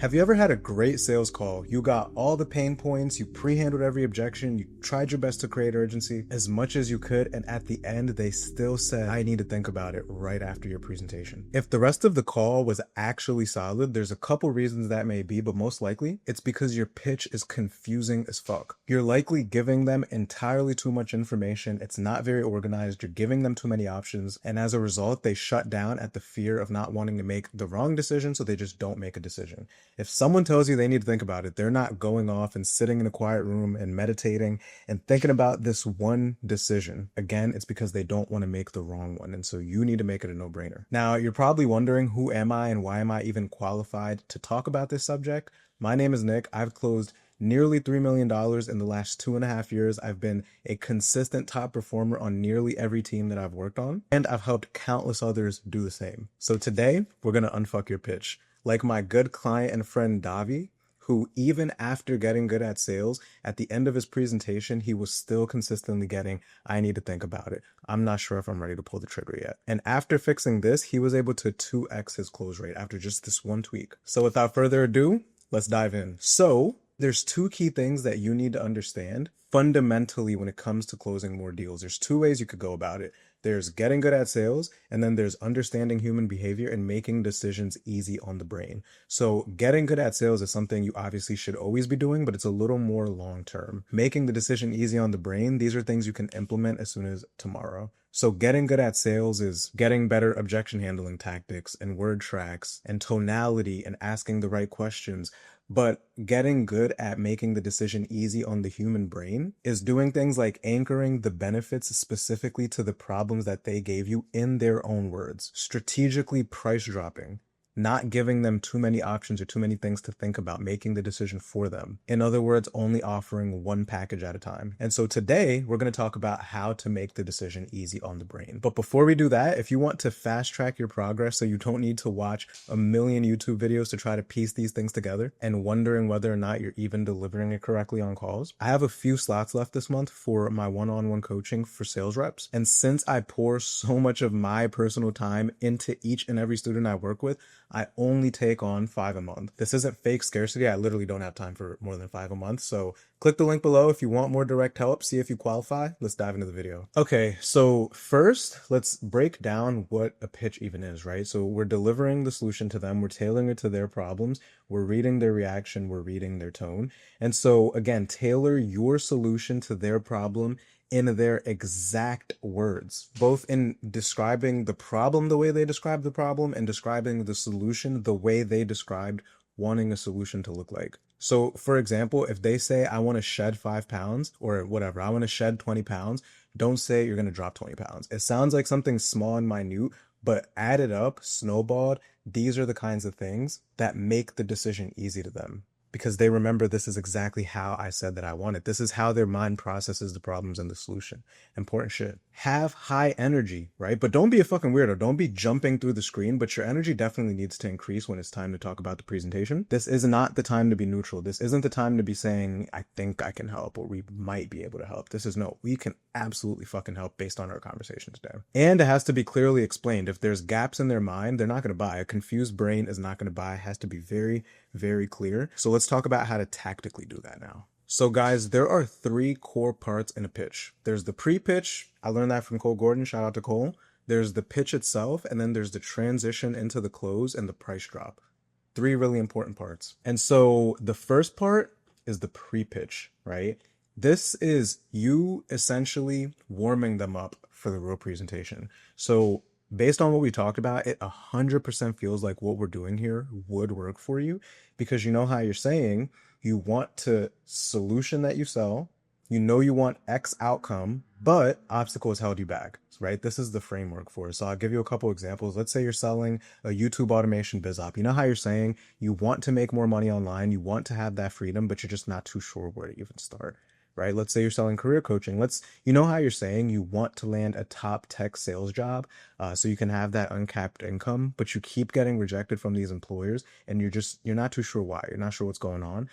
Have you ever had a great sales call? You got all the pain points, you pre-handled every objection, you tried your best to create urgency as much as you could, and at the end, they still said, I need to think about it right after your presentation. If the rest of the call was actually solid, there's a couple reasons that may be, but most likely, it's because your pitch is confusing as fuck. You're likely giving them entirely too much information, it's not very organized, you're giving them too many options, and as a result, they shut down at the fear of not wanting to make the wrong decision, so they just don't make a decision. If someone tells you they need to think about it, they're not going off and sitting in a quiet room and meditating and thinking about this one decision. Again, it's because they don't want to make the wrong one. And so you need to make it a no-brainer. Now, you're probably wondering, who am I and why am I even qualified to talk about this subject? My name is Nick. I've closed nearly $3 million in the last 2.5 years. I've been a consistent top performer on nearly every team that I've worked on, and I've helped countless others do the same. So today, we're going to unfuck your pitch. Like my good client and friend Daavi, who even after getting good at sales, at the end of his presentation, he was still consistently getting, I need to think about it. I'm not sure if I'm ready to pull the trigger yet. And after fixing this, he was able to 2x his close rate after just this one tweak. So without further ado, let's dive in. So there's two key things that you need to understand fundamentally when it comes to closing more deals. There's two ways you could go about it. There's getting good at sales, and then there's understanding human behavior and making decisions easy on the brain. So getting good at sales is something you obviously should always be doing, but it's a little more long-term. Making the decision easy on the brain, these are things you can implement as soon as tomorrow. So getting good at sales is getting better objection handling tactics and word tracks and tonality and asking the right questions. But getting good at making the decision easy on the human brain is doing things like anchoring the benefits specifically to the problems that they gave you in their own words, strategically price dropping, not giving them too many options or too many things to think about, making the decision for them. In other words, only offering one package at a time. And so today we're going to talk about how to make the decision easy on the brain. But before we do that, if you want to fast track your progress so you don't need to watch a million YouTube videos to try to piece these things together and wondering whether or not you're even delivering it correctly on calls, I have a few slots left this month for my one-on-one coaching for sales reps. And since I pour so much of my personal time into each and every student I work with, I only take on 5 a month. This isn't fake scarcity. I literally don't have time for more than 5 a month. So click the link below if you want more direct help. See if you qualify. Let's dive into the video. Okay, so first, let's break down what a pitch even is, right? So we're delivering the solution to them. We're tailoring it to their problems. We're reading their reaction. We're reading their tone. And so again, tailor your solution to their problem in their exact words, both in describing the problem the way they described the problem and describing the solution the way they described wanting a solution to look like. So for example, if they say, I want to shed 5 pounds or whatever, I want to shed 20 pounds, don't say you're going to drop 20 pounds. It sounds like something small and minute, but added up, snowballed, these are the kinds of things that make the decision easy to them, because they remember this is exactly how I said that I want it. This is how their mind processes the problems and the solution. Important shit. Have high energy, right? But don't be a fucking weirdo. Don't be jumping through the screen, but your energy definitely needs to increase when it's time to talk about the presentation. This is not the time to be neutral. This isn't the time to be saying, I think I can help or we might be able to help. This is no, we can absolutely fucking help based on our conversation today. And it has to be clearly explained. If there's gaps in their mind, they're not going to buy. A confused brain is not going to buy. It has to be very, very clear. So let's talk about how to tactically do that now. So guys, there are 3 core parts in a pitch. There's the pre-pitch. I learned that from Cole Gordon. Shout out to Cole. There's the pitch itself, and then there's the transition into the close and the price drop. 3 really important parts. And so the first part is the pre-pitch, right? This is you essentially warming them up for the real presentation. So based on what we talked about, it 100% feels like what we're doing here would work for you, because you know how you're saying you want to solution that you sell, you know you want X outcome, but obstacles held you back, right? This is the framework for it. So I'll give you a couple examples. Let's say you're selling a YouTube automation biz op. You know how you're saying you want to make more money online, you want to have that freedom, but you're just not too sure where to even start. Right? Let's say you're selling career coaching. You know how you're saying you want to land a top tech sales job so you can have that uncapped income, but you keep getting rejected from these employers and you're not too sure why. You're not sure what's going on.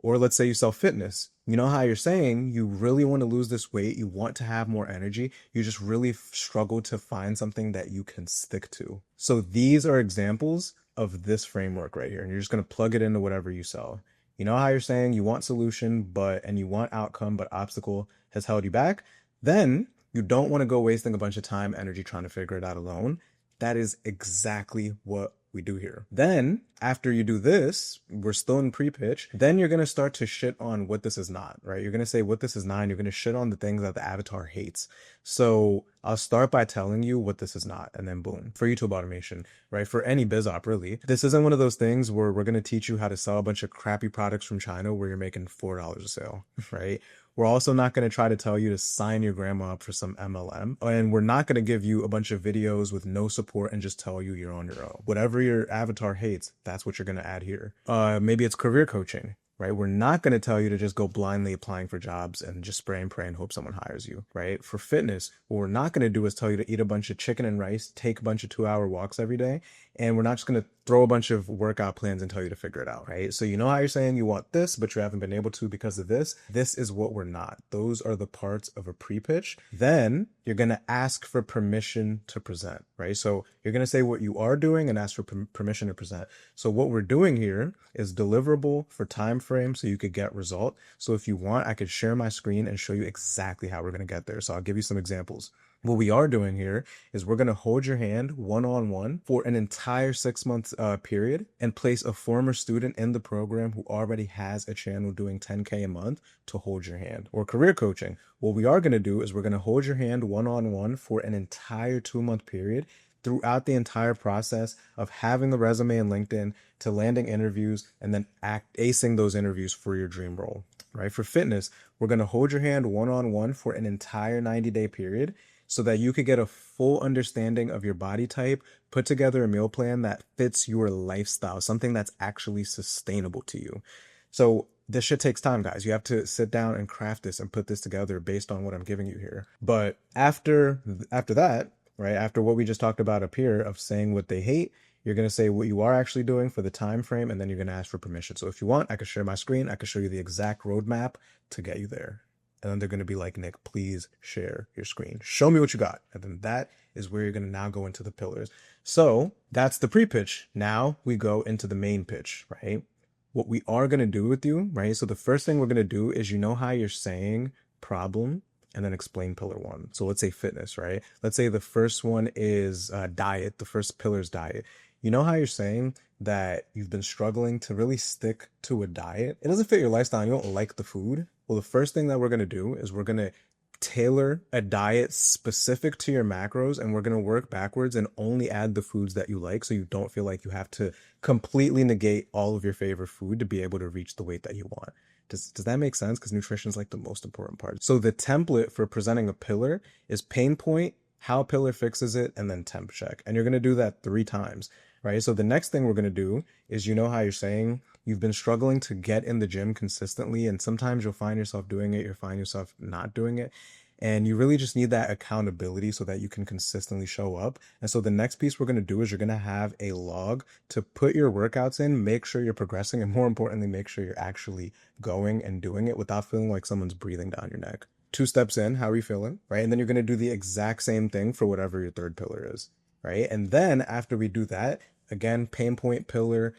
Or let's say you sell fitness. You know how you're saying you really want to lose this weight, you want to have more energy, you just really struggle to find something that you can stick to. So these are examples of this framework right here, and you're just going to plug it into whatever you sell. You know how you're saying you want solution, and you want outcome, but obstacle has held you back? Then you don't want to go wasting a bunch of time, energy trying to figure it out alone. That is exactly what we do here. Then after you do this, we're still in pre-pitch, then you're going to start to shit on what this is not, right? You're going to say what this is not, and you're going to shit on the things that the avatar hates. So I'll start by telling you what this is not, and then boom, for YouTube automation, right? For any biz op, really. This isn't one of those things where we're going to teach you how to sell a bunch of crappy products from China where you're making $4 a sale, right? We're also not going to try to tell you to sign your grandma up for some MLM. And we're not going to give you a bunch of videos with no support and just tell you you're on your own. Whatever your avatar hates, that's what you're going to add here. Maybe it's career coaching, right? We're not going to tell you to just go blindly applying for jobs and just spray and pray and hope someone hires you, right? For fitness, what we're not going to do is tell you to eat a bunch of chicken and rice, take a bunch of 2-hour walks every day. And we're not just going to throw a bunch of workout plans and tell you to figure it out, right? So you know how you're saying you want this, but you haven't been able to because of this. This is what we're not. Those are the parts of a pre-pitch. Then you're going to ask for permission to present, right? So you're going to say what you are doing and ask for permission to present. So what we're doing here is deliverable for time frame so you could get result. So if you want, I could share my screen and show you exactly how we're going to get there. So I'll give you some examples. What we are doing here is we're going to hold your hand one-on-one for an entire 6-month period and place a former student in the program who already has a channel doing 10K a month to hold your hand. Or career coaching. What we are going to do is we're going to hold your hand one-on-one for an entire 2-month period throughout the entire process of having the resume in LinkedIn to landing interviews and then acing those interviews for your dream role, right? For fitness, we're going to hold your hand one-on-one for an entire 90-day period so that you could get a full understanding of your body type, put together a meal plan that fits your lifestyle, something that's actually sustainable to you. So this shit takes time, guys. You have to sit down and craft this and put this together based on what I'm giving you here. But after that, right, after what we just talked about up here of saying what they hate, you're going to say what you are actually doing for the time frame, and then you're going to ask for permission. So if you want, I could share my screen. I could show you the exact roadmap to get you there. And then they're going to be like, Nick, please share your screen. Show me what you got. And then that is where you're going to now go into the pillars. So that's the pre-pitch. Now we go into the main pitch, right? What we are going to do with you, right? So the first thing we're going to do is, you know how you're saying problem and then explain pillar one. So let's say fitness, right? Let's say the first one is diet. The first pillar is diet. You know how you're saying that you've been struggling to really stick to a diet? It doesn't fit your lifestyle. You don't like the food. Well, the first thing that we're going to do is we're going to tailor a diet specific to your macros, and we're going to work backwards and only add the foods that you like so you don't feel like you have to completely negate all of your favorite food to be able to reach the weight that you want. Does that make sense? Because nutrition is like the most important part. So the template for presenting a pillar is pain point, how pillar fixes it, and then temp check. And you're going to do that 3 times, right? So the next thing we're going to do is, you know how you're saying you've been struggling to get in the gym consistently, and sometimes you'll find yourself doing it, you'll find yourself not doing it, and you really just need that accountability so that you can consistently show up. And so the next piece we're going to do is you're going to have a log to put your workouts in, make sure you're progressing, and more importantly, make sure you're actually going and doing it without feeling like someone's breathing down your neck. 2 steps in, how are you feeling, right? And then you're going to do the exact same thing for whatever your third pillar is, right? And then after we do that, again, pain point, pillar,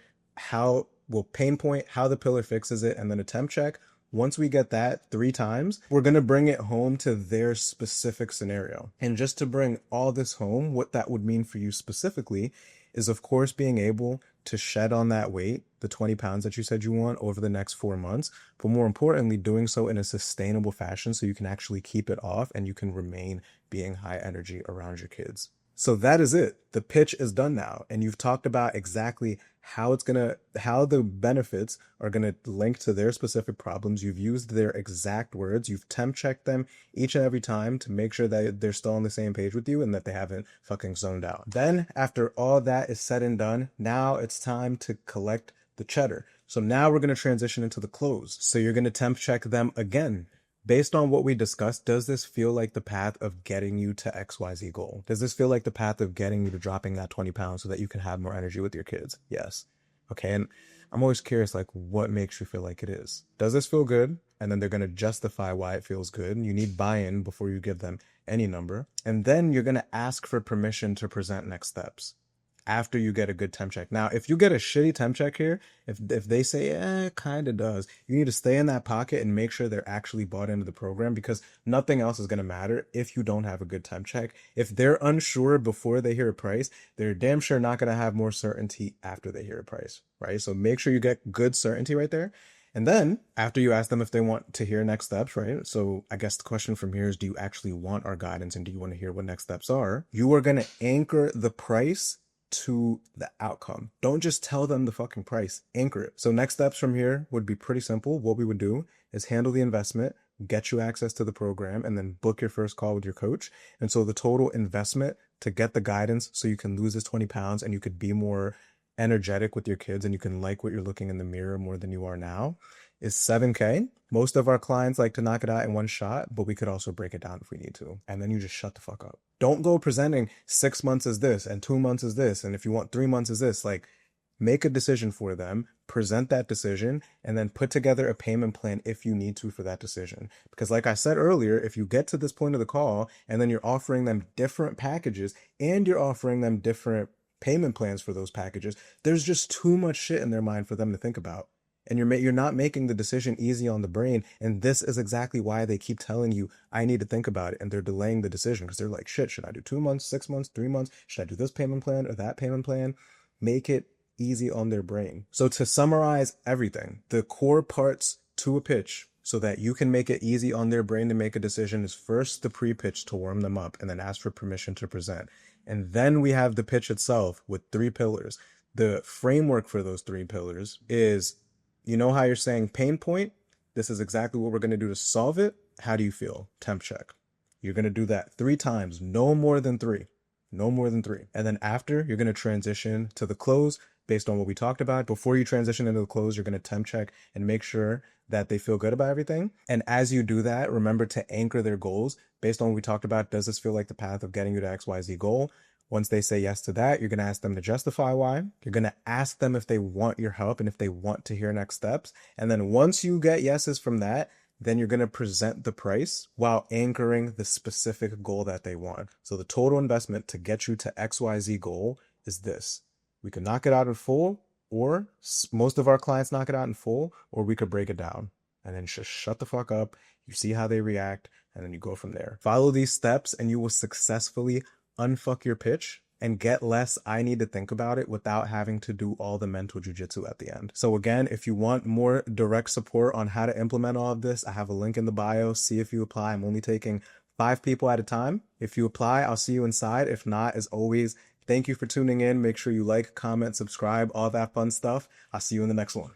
pain point, how the pillar fixes it, and then a temp check. Once we get that 3 times, we're going to bring it home to their specific scenario. And just to bring all this home, what that would mean for you specifically is, of course, being able to shed on that weight, the 20 pounds that you said you want, over the next 4 months. But more importantly, doing so in a sustainable fashion so you can actually keep it off and you can remain being high energy around your kids. So that is it. The pitch is done now. And you've talked about exactly how the benefits are going to link to their specific problems. You've used their exact words. You've temp checked them each and every time to make sure that they're still on the same page with you and that they haven't fucking zoned out. Then after all that is said and done, now it's time to collect the cheddar. So now we're going to transition into the close. So you're going to temp check them again. Based on what we discussed, does this feel like the path of getting you to XYZ goal? Does this feel like the path of getting you to dropping that 20 pounds so that you can have more energy with your kids? Yes. Okay. And I'm always curious, like, what makes you feel like it is? Does this feel good? And then they're going to justify why it feels good. You need buy-in before you give them any number. And then you're going to ask for permission to present next steps. after you get a good temp check. Now, if you get a shitty temp check here, if they say, it kind of does, you need to stay in that pocket and make sure they're actually bought into the program, because nothing else is going to matter if you don't have a good temp check. If they're unsure before they hear a price, they're damn sure not going to have more certainty after they hear a price, right? So make sure you get good certainty right there. And then after you ask them if they want to hear next steps, right? So I guess the question from here is, do you actually want our guidance and do you want to hear what next steps are? You are going to anchor the price to the outcome. Don't just tell them the fucking price, anchor it. So next steps from here would be pretty simple. What we would do is handle the investment, get you access to the program, and then book your first call with your coach. And so the total investment to get the guidance so you can lose this 20 pounds and you could be more energetic with your kids and you can like what you're looking in the mirror more than you are now is $7K. Most of our clients like to knock it out in one shot, but we could also break it down if we need to. And then you just shut the fuck up. Don't go presenting 6 months is this and 2 months is this. And if you want 3 months is this, like, make a decision for them, present that decision, and then put together a payment plan if you need to for that decision. Because like I said earlier, if you get to this point of the call and then you're offering them different packages and you're offering them different payment plans for those packages, there's just too much shit in their mind for them to think about. And you're not making the decision easy on the brain. And this is exactly why they keep telling you, I need to think about it. And they're delaying the decision because they're like, shit, should I do 2 months, 6 months, 3 months? Should I do this payment plan or that payment plan? Make it easy on their brain. So to summarize everything, the core parts to a pitch so that you can make it easy on their brain to make a decision is first the pre-pitch to warm them up and then ask for permission to present. And then we have the pitch itself with 3 pillars. The framework for those 3 pillars is, you know how you're saying pain point? This is exactly what we're going to do to solve it. How do you feel? Temp check. You're going to do that 3 times, no more than 3. No more than 3. And then after, you're going to transition to the close based on what we talked about. Before you transition into the close, you're going to temp check and make sure that they feel good about everything. And as you do that, remember to anchor their goals based on what we talked about. Does this feel like the path of getting you to XYZ goal? Once they say yes to that, you're going to ask them to justify why. You're going to ask them if they want your help and if they want to hear next steps. And then once you get yeses from that, then you're going to present the price while anchoring the specific goal that they want. So the total investment to get you to XYZ goal is this. We could knock it out in full, or most of our clients knock it out in full, or we could break it down and then just shut the fuck up. You see how they react, and then you go from there. Follow these steps and you will successfully unfuck your pitch and get less I need to think about it without having to do all the mental jujitsu at the end. So again, if you want more direct support on how to implement all of this, I have a link in the bio. See if you apply. I'm only taking 5 people at a time. If you apply, I'll see you inside. If not, as always, thank you for tuning in. Make sure you like, comment, subscribe, all that fun stuff. I'll see you in the next one.